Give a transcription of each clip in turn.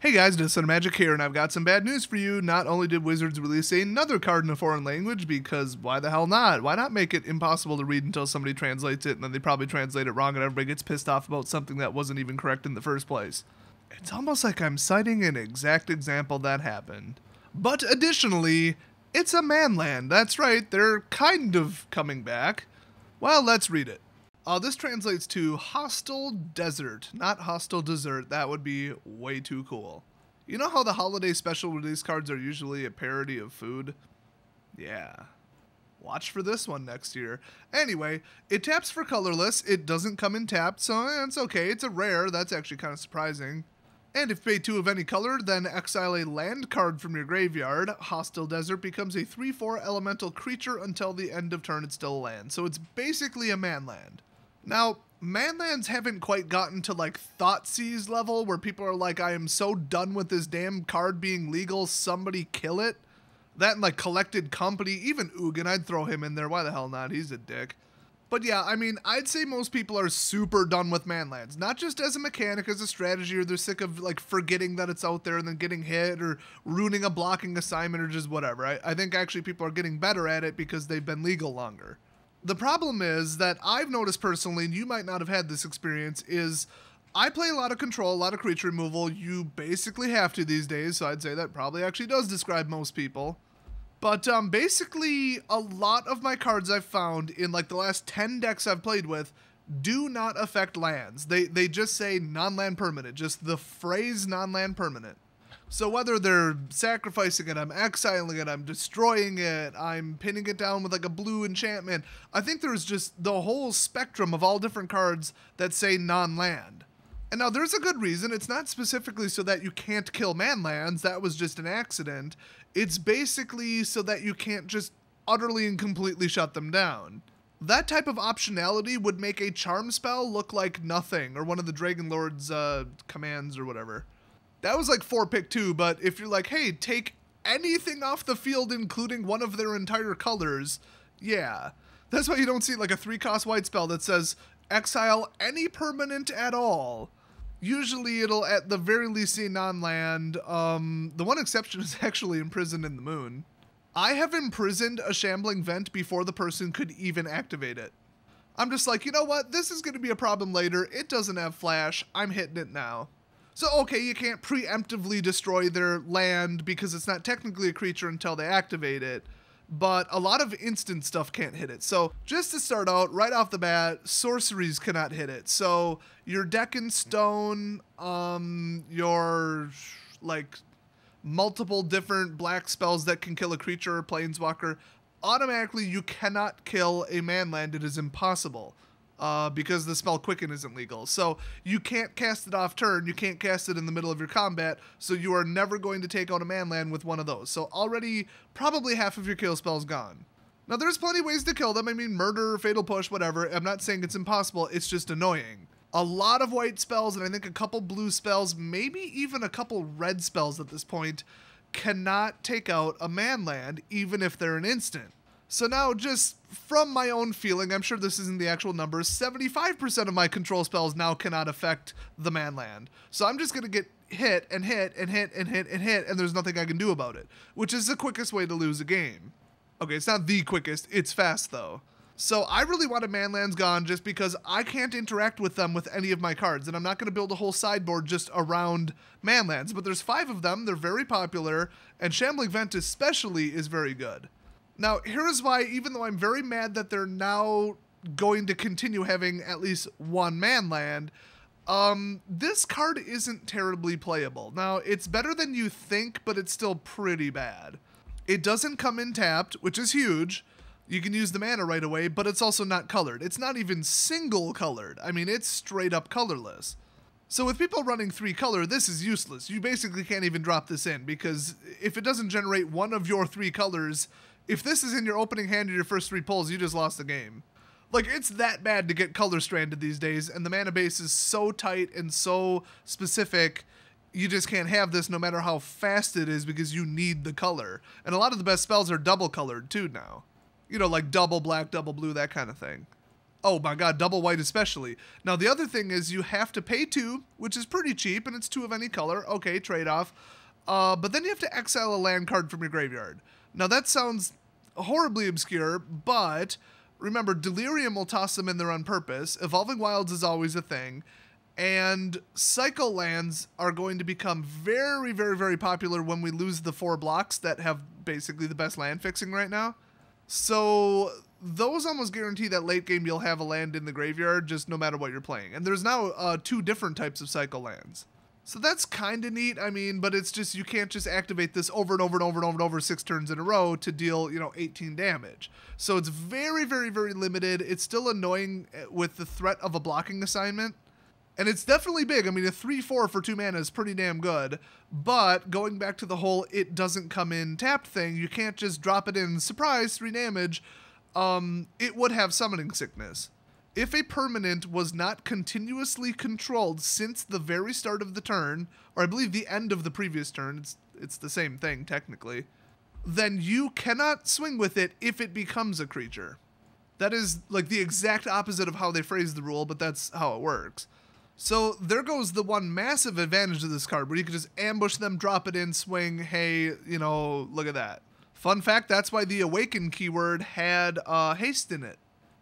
Hey guys, Disson Magic here, and I've got some bad news for you. Not only did Wizards release another card in a foreign language, because why the hell not? Why not make it impossible to read until somebody translates it, and then they probably translate it wrong, and everybody gets pissed off about something that wasn't even correct in the first place? It's almost like I'm citing an exact example that happened. But additionally, it's a manland. That's right, they're kind of coming back. Well, let's read it. This translates to hostile desert, not hostile dessert. That would be way too cool. You know how the holiday special release cards are usually a parody of food? Yeah. Watch for this one next year. Anyway, it taps for colorless. It doesn't come in tapped, so it's okay. It's a rare. That's actually kind of surprising. And if pay 2 of any color, then exile a land card from your graveyard. Hostile Desert becomes a 3/4 elemental creature until the end of turn. It's still a land. So it's basically a manland. Now, manlands haven't quite gotten to like Thoughtseize level where people are like, I am so done with this damn card being legal, somebody kill it. That and like Collected Company, even Ugin, I'd throw him in there. Why the hell not? He's a dick. But yeah, I mean, I'd say most people are super done with manlands. Not just as a mechanic, as a strategy, or they're sick of like forgetting that it's out there and then getting hit or ruining a blocking assignment or just whatever. I think actually people are getting better at it because they've been legal longer. The problem is that I've noticed personally, and you might not have had this experience, is I play a lot of control, a lot of creature removal. You basically have to these days, so I'd say that probably actually does describe most people. But basically, a lot of my cards I've found in like the last 10 decks I've played with do not affect lands. They just say non-land permanent, just the phrase non-land permanent. So whether they're sacrificing it, I'm exiling it, I'm destroying it, I'm pinning it down with like a blue enchantment, I think there's just the whole spectrum of all different cards that say non-land. And now there's a good reason. It's not specifically so that you can't kill manlands. That was just an accident. It's basically so that you can't just utterly and completely shut them down. That type of optionality would make a charm spell look like nothing, or one of the Dragon Lord's commands or whatever. That was like 4 pick 2, but if you're like, hey, take anything off the field including one of their entire colors, yeah. That's why you don't see like a 3-cost white spell that says exile any permanent at all. Usually it'll at the very least say non-land. The one exception is actually Imprisoned in the Moon. I have imprisoned a Shambling Vent before the person could even activate it. I'm just like, you know what? This is going to be a problem later. It doesn't have flash. I'm hitting it now. So, okay, you can't preemptively destroy their land because it's not technically a creature until they activate it, but a lot of instant stuff can't hit it. So, just to start out, right off the bat, sorceries cannot hit it. So, your Deck and Stone, your, like, multiple different black spells that can kill a creature or planeswalker, automatically you cannot kill a manland. It is impossible. Because the spell Quicken isn't legal. So you can't cast it off turn, you can't cast it in the middle of your combat, so you are never going to take out a manland with one of those. So already, probably half of your kill spell's gone. Now there's plenty of ways to kill them, I mean murder, fatal push, whatever. I'm not saying it's impossible, it's just annoying. A lot of white spells, and I think a couple blue spells, maybe even a couple red spells at this point, cannot take out a manland, even if they're an instant. So now, just from my own feeling, I'm sure this isn't the actual numbers, 75% of my control spells now cannot affect the manland. So I'm just going to get hit and hit and hit and hit and hit, and there's nothing I can do about it, which is the quickest way to lose a game. Okay, it's not the quickest, it's fast though. So I really wanted manlands gone just because I can't interact with them with any of my cards, and I'm not going to build a whole sideboard just around manlands, but there's 5 of them, they're very popular, and Shambling Vent especially is very good. Now, here is why, even though I'm very mad that they're now going to continue having at least one manland, this card isn't terribly playable. Now, it's better than you think, but it's still pretty bad. It doesn't come in tapped, which is huge. You can use the mana right away, but it's also not colored. It's not even single colored. I mean, it's straight up colorless. So with people running 3 color, this is useless. You basically can't even drop this in, because if it doesn't generate one of your 3 colors, if this is in your opening hand of your first 3 pulls, you just lost the game. Like, it's that bad to get color stranded these days, and the mana base is so tight and so specific, you just can't have this no matter how fast it is because you need the color. And a lot of the best spells are double colored too now. You know, like double black, double blue, that kind of thing. Oh my god, double white especially. Now the other thing is you have to pay 2, which is pretty cheap, and it's 2 of any color. Okay, trade-off. But then you have to exile a land card from your graveyard. Now that sounds horribly obscure, but remember, Delirium will toss them in there on purpose. Evolving Wilds is always a thing. And cycle lands are going to become very, very, very popular when we lose the 4 blocks that have basically the best land fixing right now. So those almost guarantee that late game you'll have a land in the graveyard just no matter what you're playing. And there's now 2 different types of cycle lands. So that's kind of neat, I mean, but it's just, you can't just activate this over and over and over and over and over 6 turns in a row to deal, 18 damage. So it's very, very, very limited. It's still annoying with the threat of a blocking assignment. And it's definitely big. I mean, a 3/4 for 2 mana is pretty damn good. But going back to the whole it doesn't come in tapped thing, you can't just drop it in, surprise, 3 damage. It would have summoning sickness. If a permanent was not continuously controlled since the very start of the turn, or I believe the end of the previous turn, it's the same thing technically, then you cannot swing with it if it becomes a creature. That is like the exact opposite of how they phrase the rule, but that's how it works. So there goes the one massive advantage of this card, where you can just ambush them, drop it in, swing, hey, look at that. Fun fact, that's why the Awaken keyword had haste in it.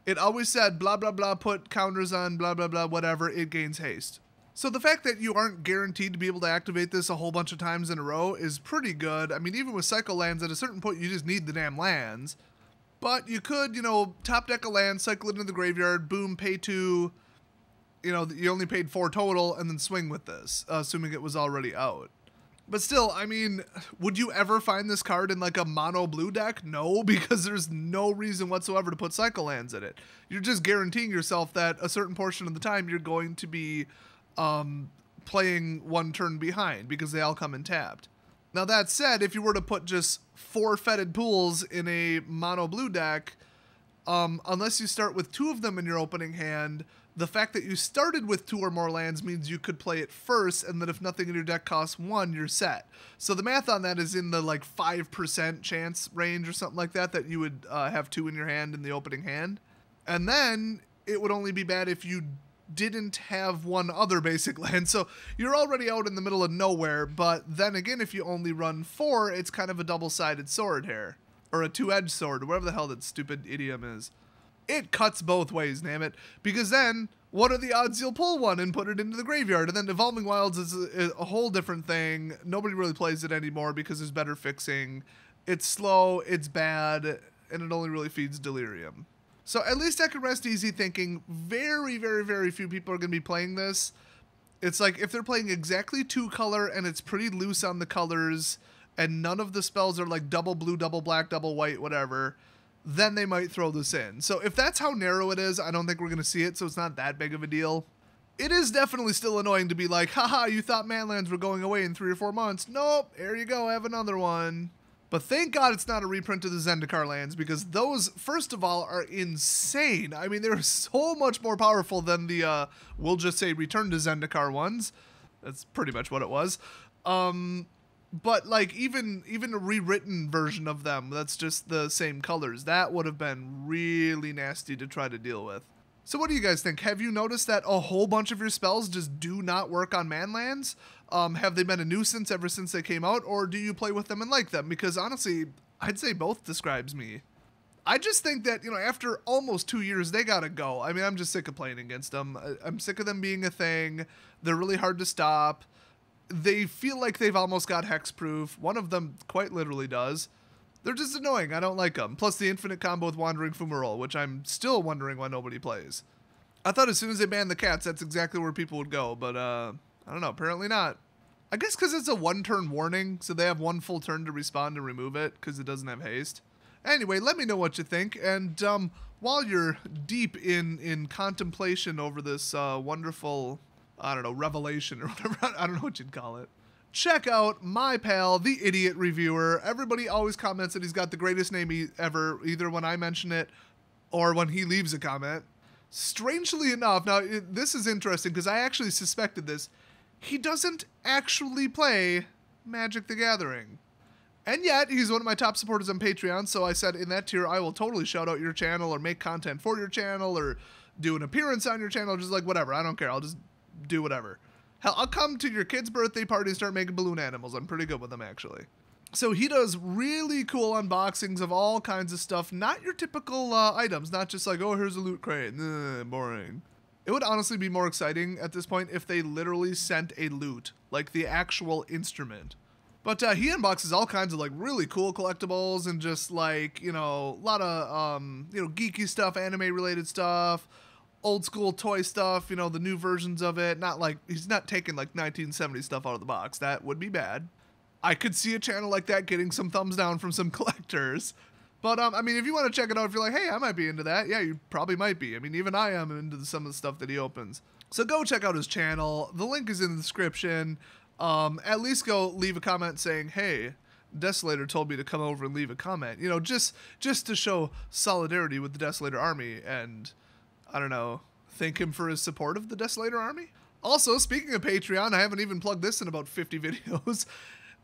It always said, blah, blah, blah, put counters on, blah, blah, blah, whatever, it gains haste. So the fact that you aren't guaranteed to be able to activate this a whole bunch of times in a row is pretty good. I mean, even with cycle lands, at a certain point, you just need the damn lands. But you could, top deck a land, cycle it into the graveyard, boom, pay 2, you only paid 4 total, and then swing with this, assuming it was already out. But still, I mean, would you ever find this card in like a mono blue deck? No, because there's no reason whatsoever to put cycle lands in it. You're just guaranteeing yourself that a certain portion of the time you're going to be playing 1 turn behind because they all come in tapped. Now that said, if you were to put just 4 fetid pools in a mono blue deck, unless you start with 2 of them in your opening hand, the fact that you started with 2 or more lands means you could play it first, and that if nothing in your deck costs 1, you're set. So the math on that is in the like 5% chance range or something like that you would have 2 in your hand in the opening hand. And then it would only be bad if you didn't have 1 other basic land. So you're already out in the middle of nowhere, but then again, if you only run 4, it's kind of a double-sided sword here. Or a 2-edged sword, or whatever the hell that stupid idiom is. It cuts both ways, damn it. Because then, what are the odds you'll pull 1 and put it into the graveyard? And then Evolving Wilds is a whole different thing. Nobody really plays it anymore because there's better fixing. It's slow, it's bad, and it only really feeds Delirium. So at least I can rest easy thinking very, very, very few people are going to be playing this. It's like if they're playing exactly 2 color and it's pretty loose on the colors, and none of the spells are like double blue, double black, double white, whatever, then they might throw this in. So if that's how narrow it is, I don't think we're going to see it, so it's not that big of a deal. It is definitely still annoying to be like, haha, you thought manlands were going away in 3 or 4 months. Nope, here you go, have another one. But thank God it's not a reprint of the Zendikar lands, because those, first of all, are insane. I mean, they're so much more powerful than the, we'll just say, Return to Zendikar ones. That's pretty much what it was. But like even a rewritten version of them that's just the same colors, that would have been really nasty to try to deal with. So what do you guys think? Have you noticed that a whole bunch of your spells just do not work on manlands? Have they been a nuisance ever since they came out, or do you play with them and like them? Because honestly, I'd say both describes me. I just think that, after almost 2 years, they gotta go. I mean, I'm just sick of playing against them. I'm sick of them being a thing. They're really hard to stop. They feel like they've almost got hexproof. One of them quite literally does. They're just annoying. I don't like them. Plus the infinite combo with Wandering Fumarole, which I'm still wondering why nobody plays. I thought as soon as they banned the cats, that's exactly where people would go, but I don't know. Apparently not. I guess because it's a 1-turn warning, so they have 1 full turn to respond and remove it because it doesn't have haste. Anyway, let me know what you think, and while you're deep in contemplation over this wonderful, I don't know, revelation or whatever, I don't know what you'd call it, check out my pal, the Idiot Reviewer. Everybody always comments that he's got the greatest name ever, either when I mention it or when he leaves a comment. Strangely enough, now this is interesting because I actually suspected this, he doesn't actually play Magic the Gathering. And yet, he's one of my top supporters on Patreon, so I said in that tier, I will totally shout out your channel or make content for your channel or do an appearance on your channel, just like whatever. I don't care. I'll just do whatever. Hell, I'll come to your kid's birthday party and start making balloon animals. I'm pretty good with them, actually. So he does really cool unboxings of all kinds of stuff, not your typical items, not just like, oh, here's a loot crate. Boring. It would honestly be more exciting at this point if they literally sent a loot, like the actual instrument. But he unboxes all kinds of like really cool collectibles and just like, you know, a lot of, you know, geeky stuff, anime related stuff, old school toy stuff, you know, the new versions of it. Not like, he's not taking like 1970s stuff out of the box. That would be bad. I could see a channel like that getting some thumbs down from some collectors. But, I mean, if you want to check it out, if you're like, hey, I might be into that. Yeah, you probably might be. I mean, even I am into some of the stuff that he opens. So go check out his channel. The link is in the description. At least go leave a comment saying, hey, Desolator told me to come over and leave a comment. You know, just to show solidarity with the Desolator army and, I don't know, thank him for his support of the Desolator army. Also, speaking of Patreon, I haven't even plugged this in about 50 videos.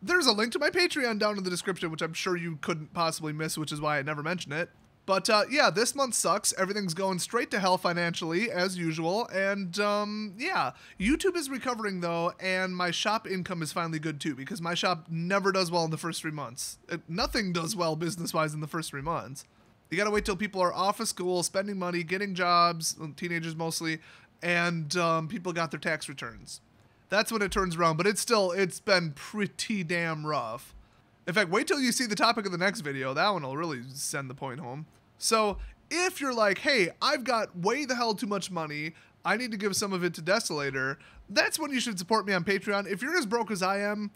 There's a link to my Patreon down in the description, which I'm sure you couldn't possibly miss, which is why I never mention it. But, yeah, this month sucks. Everything's going straight to hell financially, as usual. And, yeah, YouTube is recovering, though, and my shop income is finally good, too, because my shop never does well in the first 3 months. Nothing does well business-wise in the first 3 months. You gotta wait till people are off of school, spending money, getting jobs, teenagers mostly, and people got their tax returns. That's when it turns around, but it's been pretty damn rough. In fact, wait till you see the topic of the next video. That one will really send the point home. So if you're like, hey, I've got way the hell too much money, I need to give some of it to Desolator, that's when you should support me on Patreon. If you're as broke as I am,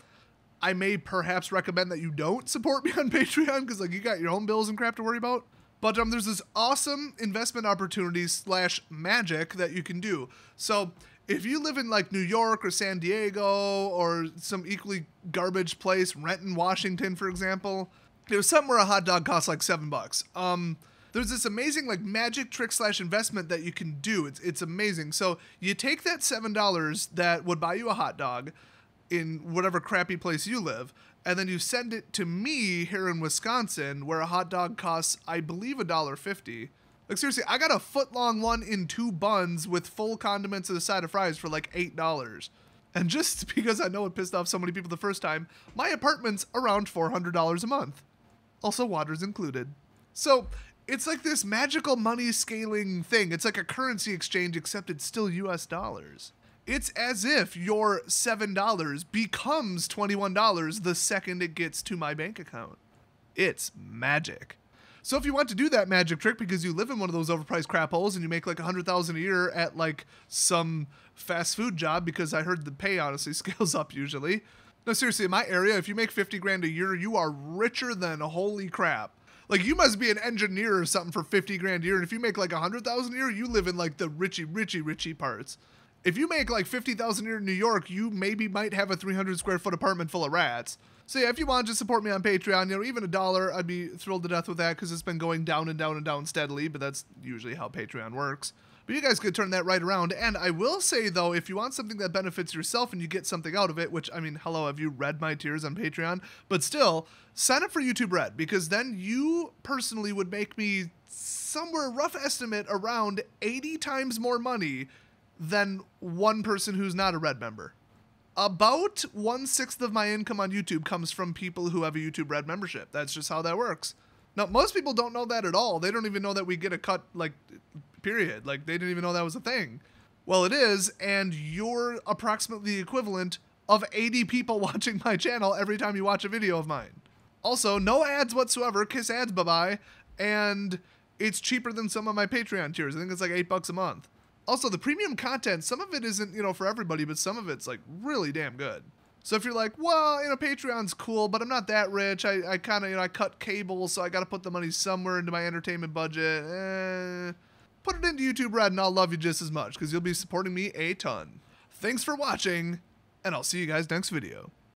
I may perhaps recommend that you don't support me on Patreon because like you got your own bills and crap to worry about. But there's this awesome investment opportunity / magic that you can do. So if you live in like New York or San Diego or some equally garbage place, Renton, Washington, for example, there's something where a hot dog costs like $7. There's this amazing like magic trick / investment that you can do. It's amazing. So you take that $7 that would buy you a hot dog in whatever crappy place you live, and then you send it to me here in Wisconsin, where a hot dog costs, I believe, $1.50. Like, seriously, I got a foot-long one in 2 buns with full condiments and a side of fries for like $8. And just because I know it pissed off so many people the first time, my apartment's around $400 a month. Also, water's included. So, it's like this magical money scaling thing. It's like a currency exchange, except it's still US dollars. It's as if your $7 becomes $21 the second it gets to my bank account. It's magic. So if you want to do that magic trick because you live in one of those overpriced crap holes and you make like $100,000 a year at like some fast food job, because I heard the pay honestly scales up usually. No, seriously, in my area, if you make 50 grand a year, you are richer than holy crap. Like, you must be an engineer or something for 50 grand a year. And if you make like 100,000 a year, you live in like the richy parts. If you make like 50,000 a year in New York, you maybe might have a 300 square foot apartment full of rats. So yeah, if you want to support me on Patreon, you know, even $1, I'd be thrilled to death with that because it's been going down and down and down steadily, but that's usually how Patreon works. But you guys could turn that right around. And I will say, though, if you want something that benefits yourself and you get something out of it, which, I mean, hello, have you read my tiers on Patreon? But still, sign up for YouTube Red, because then you personally would make me somewhere, rough estimate, around 80 times more money than one person who's not a Red member. About 1/6 of my income on YouTube comes from people who have a YouTube Red membership. That's just how that works. Now, most people don't know that at all. They don't even know that we get a cut, like, period. Like, they didn't even know that was a thing. Well, it is, and you're approximately the equivalent of 80 people watching my channel every time you watch a video of mine. Also, no ads whatsoever. Kiss ads, bye-bye. And it's cheaper than some of my Patreon tiers. I think it's like $8 a month. Also, the premium content, some of it isn't, you know, for everybody, but some of it's, like, really damn good. So if you're like, well, you know, Patreon's cool, but I'm not that rich. I kind of, you know, I cut cable, so I got to put the money somewhere into my entertainment budget. Put it into YouTube Red, and I'll love you just as much, because you'll be supporting me a ton. Thanks for watching, and I'll see you guys next video.